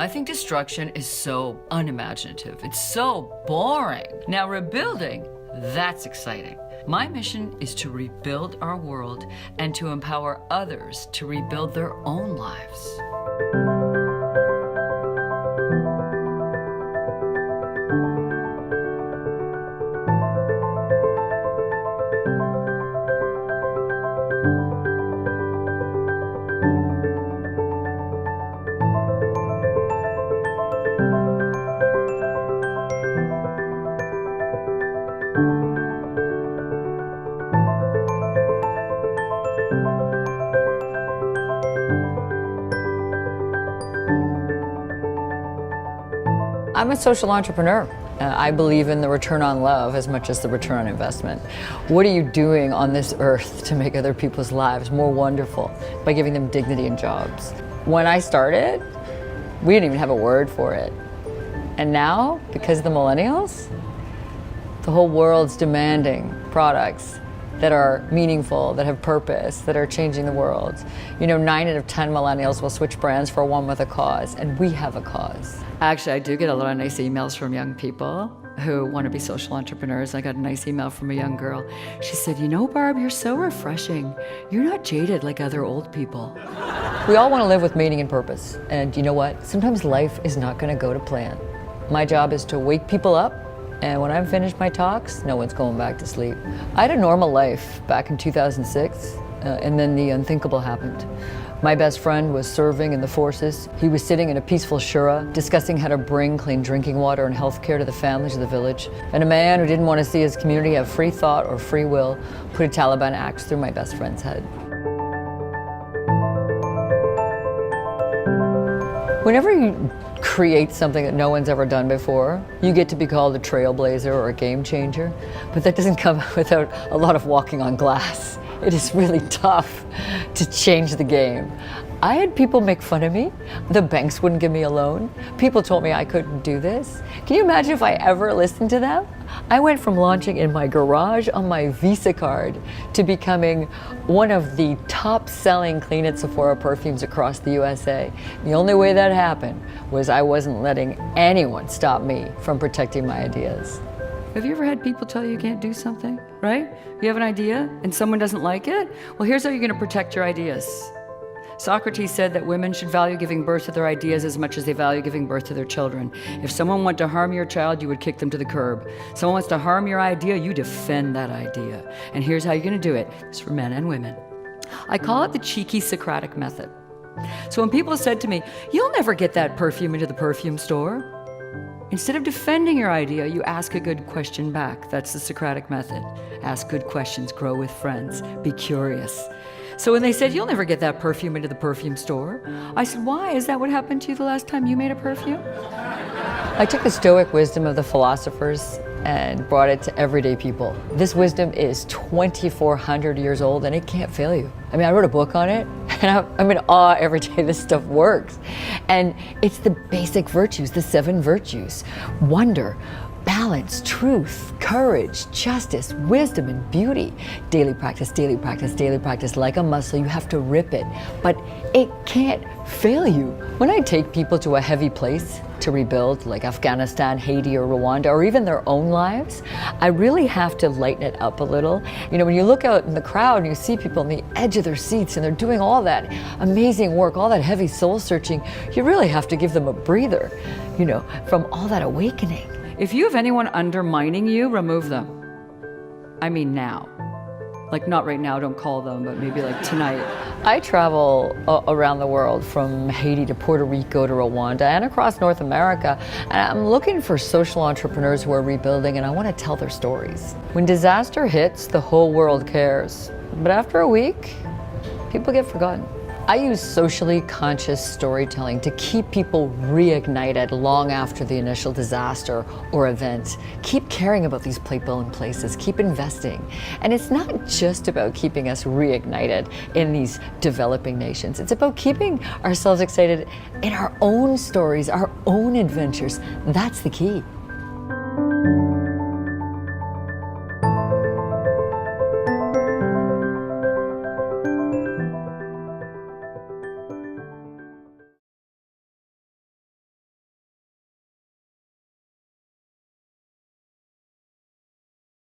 I think destruction is so unimaginative. It's so boring. Now rebuilding, that's exciting. My mission is to rebuild our world and to empower others to rebuild their own lives. I'm a social entrepreneur. I believe in the return on love as much as the return on investment. What are you doing on this earth to make other people's lives more wonderful by giving them dignity and jobs? When I started, we didn't even have a word for it. And now, because of the millennials, the whole world's demanding products that are meaningful, that have purpose, that are changing the world. You know, 9 out of 10 millennials will switch brands for one with a cause, and we have a cause. Actually, I do get a lot of nice emails from young people who want to be social entrepreneurs. I got a nice email from a young girl. She said, you know, Barb, you're so refreshing. You're not jaded like other old people. We all want to live with meaning and purpose. And you know what? Sometimes life is not going to go to plan. My job is to wake people up, and when I'm finished my talks, no one's going back to sleep. I had a normal life back in 2006, and then the unthinkable happened. My best friend was serving in the forces. He was sitting in a peaceful shura, discussing how to bring clean drinking water and health care to the families of the village. And a man who didn't want to see his community have free thought or free will put a Taliban axe through my best friend's head. Whenever you create something that no one's ever done before, you get to be called a trailblazer or a game changer, but that doesn't come without a lot of walking on glass. It is really tough to change the game. I had people make fun of me. The banks wouldn't give me a loan. People told me I couldn't do this. Can you imagine if I ever listened to them? I went from launching in my garage on my Visa card to becoming one of the top-selling Clean It Sephora perfumes across the USA. The only way that happened was I wasn't letting anyone stop me from protecting my ideas. Have you ever had people tell you can't do something, right? You have an idea and someone doesn't like it? Well, here's how you're going to protect your ideas. Socrates said that women should value giving birth to their ideas as much as they value giving birth to their children. If someone wanted to harm your child, you would kick them to the curb. Someone wants to harm your idea, you defend that idea. And here's how you're going to do it. It's for men and women. I call it the cheeky Socratic method. So when people said to me, you'll never get that perfume into the perfume store, instead of defending your idea, you ask a good question back. That's the Socratic method. Ask good questions, grow with friends, be curious. So when they said, you'll never get that perfume into the perfume store, I said, why? Is that what happened to you the last time you made a perfume? I took the Stoic wisdom of the philosophers and brought it to everyday people. This wisdom is 2,400 years old and it can't fail you. I mean, I wrote a book on it and I'm in awe every day this stuff works. And it's the basic virtues, the 7 virtues: wonder, balance, truth, courage, justice, wisdom, and beauty. Daily practice, daily practice, daily practice. Like a muscle, you have to rip it, but it can't fail you. When I take people to a heavy place to rebuild, like Afghanistan, Haiti, or Rwanda, or even their own lives, I really have to lighten it up a little. You know, when you look out in the crowd and you see people on the edge of their seats and they're doing all that amazing work, all that heavy soul searching, you really have to give them a breather, you know, from all that awakening. If you have anyone undermining you, remove them. I mean now. Like not right now, don't call them, but maybe like tonight. I travel around the world from Haiti to Puerto Rico to Rwanda and across North America. And I'm looking for social entrepreneurs who are rebuilding, and I want to tell their stories. When disaster hits, the whole world cares. But after a week, people get forgotten. I use socially conscious storytelling to keep people reignited long after the initial disaster or event. Keep caring about these plate-building places, keep investing. And it's not just about keeping us reignited in these developing nations. It's about keeping ourselves excited in our own stories, our own adventures. That's the key.